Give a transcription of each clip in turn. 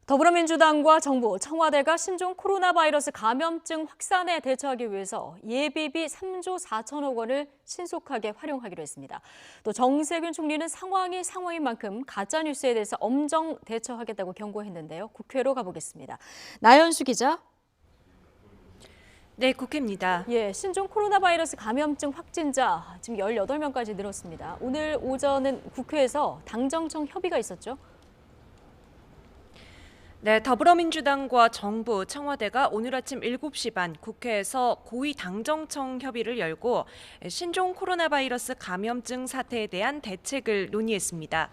더불어민주당과 정부, 청와대가 신종 코로나 바이러스 감염증 확산에 대처하기 위해서 예비비 3조 4천억 원을 신속하게 활용하기로 했습니다. 또 정세균 총리는 상황인 만큼 가짜뉴스에 대해서 엄정 대처하겠다고 경고했는데요. 국회로 가보겠습니다. 나연수 기자. 네, 국회입니다. 신종 코로나 바이러스 감염증 확진자 지금 18명까지 늘었습니다. 오늘 오전은 국회에서 당정청 협의가 있었죠? 네, 더불어민주당과 정부, 청와대가 오늘 아침 7시 반 국회에서 고위 당정청 협의를 열고 신종 코로나 바이러스 감염증 사태에 대한 대책을 논의했습니다.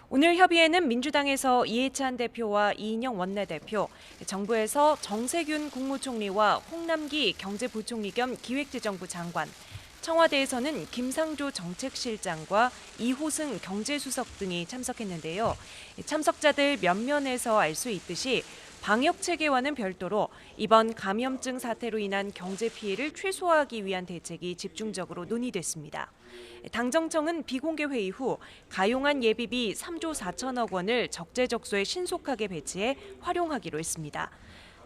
오늘 협의에는 민주당에서 이해찬 대표와 이인영 원내대표, 정부에서 정세균 국무총리와 홍남기 경제부총리 겸 기획재정부 장관, 청와대에서는 김상조 정책실장과 이호승 경제수석 등이 참석했는데요. 참석자들 면면에서 알 수 있듯이 방역 체계와는 별도로 이번 감염증 사태로 인한 경제 피해를 최소화하기 위한 대책이 집중적으로 논의됐습니다. 당정청은 비공개 회의 후 가용한 예비비 3조 4천억 원을 적재적소에 신속하게 배치해 활용하기로 했습니다.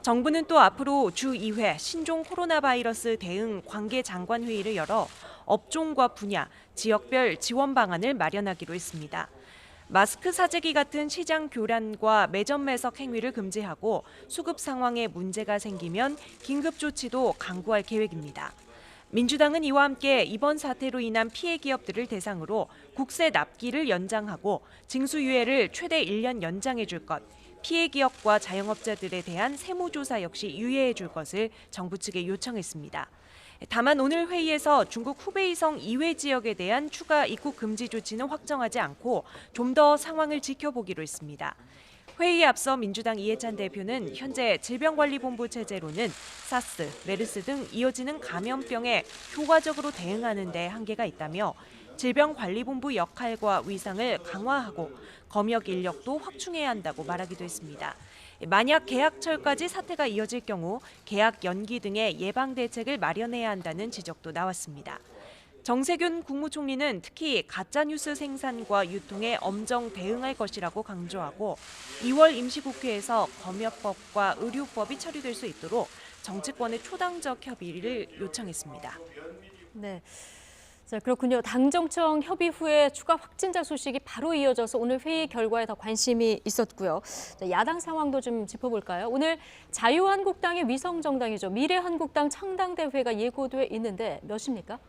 정부는 또 앞으로 주 2회 신종 코로나 바이러스 대응 관계 장관 회의를 열어 업종과 분야, 지역별 지원 방안을 마련하기로 했습니다. 마스크 사재기 같은 시장 교란과 매점 매석 행위를 금지하고 수급 상황에 문제가 생기면 긴급 조치도 강구할 계획입니다. 민주당은 이와 함께 이번 사태로 인한 피해 기업들을 대상으로 국세 납기를 연장하고 징수유예를 최대 1년 연장해 줄 것, 피해 기업과 자영업자들에 대한 세무조사 역시 유예해 줄 것을 정부 측에 요청했습니다. 다만 오늘 회의에서 중국 후베이성 이외 지역에 대한 추가 입국 금지 조치는 확정하지 않고 좀 더 상황을 지켜보기로 했습니다. 회의에 앞서 민주당 이해찬 대표는 현재 질병관리본부 체제로는 사스, 메르스 등 이어지는 감염병에 효과적으로 대응하는 데 한계가 있다며 질병관리본부 역할과 위상을 강화하고 검역 인력도 확충해야 한다고 말하기도 했습니다. 만약 개학철까지 사태가 이어질 경우 개학 연기 등의 예방 대책을 마련해야 한다는 지적도 나왔습니다. 정세균 국무총리는 특히 가짜뉴스 생산과 유통에 엄정 대응할 것이라고 강조하고 2월 임시국회에서 검역법과 의료법이 처리될 수 있도록 정치권의 초당적 협의를 요청했습니다. 네. 자, 그렇군요. 당정청 협의 후에 추가 확진자 소식이 바로 이어져서 오늘 회의 결과에 더 관심이 있었고요. 자, 야당 상황도 좀 짚어볼까요? 오늘 자유한국당의 위성정당이죠. 미래한국당 창당대회가 예고돼 있는데 몇 시입니까?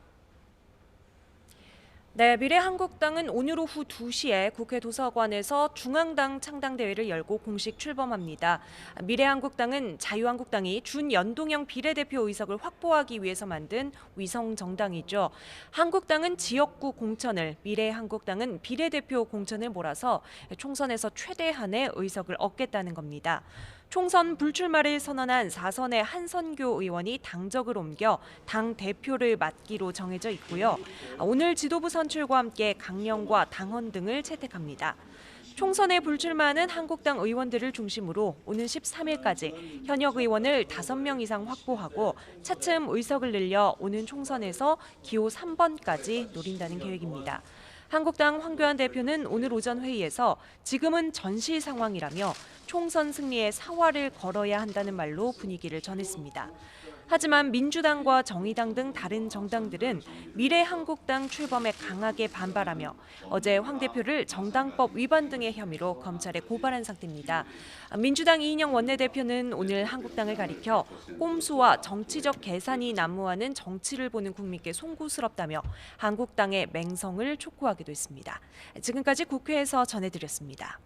네, 미래한국당은 오늘 오후 2시에 국회 도서관에서 중앙당 창당대회를 열고 공식 출범합니다. 미래한국당은 자유한국당이 준연동형 비례대표 의석을 확보하기 위해서 만든 위성정당이죠. 한국당은 지역구 공천을, 미래한국당은 비례대표 공천을 몰아서 총선에서 최대한의 의석을 얻겠다는 겁니다. 총선 불출마를 선언한 4선의 한선교 의원이 당적을 옮겨 당 대표를 맡기로 정해져 있고요. 오늘 지도부 선출과 함께 강령과 당헌 등을 채택합니다. 총선에 불출마하는 한국당 의원들을 중심으로 오는 13일까지 현역 의원을 5명 이상 확보하고 차츰 의석을 늘려 오는 총선에서 기호 3번까지 노린다는 계획입니다. 한국당 황교안 대표는 오늘 오전 회의에서 지금은 전시 상황이라며 총선 승리에 사활을 걸어야 한다는 말로 분위기를 전했습니다. 하지만 민주당과 정의당 등 다른 정당들은 미래한국당 출범에 강하게 반발하며 어제 황 대표를 정당법 위반 등의 혐의로 검찰에 고발한 상태입니다. 민주당 이인영 원내대표는 오늘 한국당을 가리켜 꼼수와 정치적 계산이 난무하는 정치를 보는 국민께 송구스럽다며 한국당의 맹성을 촉구하기도 했습니다. 지금까지 국회에서 전해드렸습니다.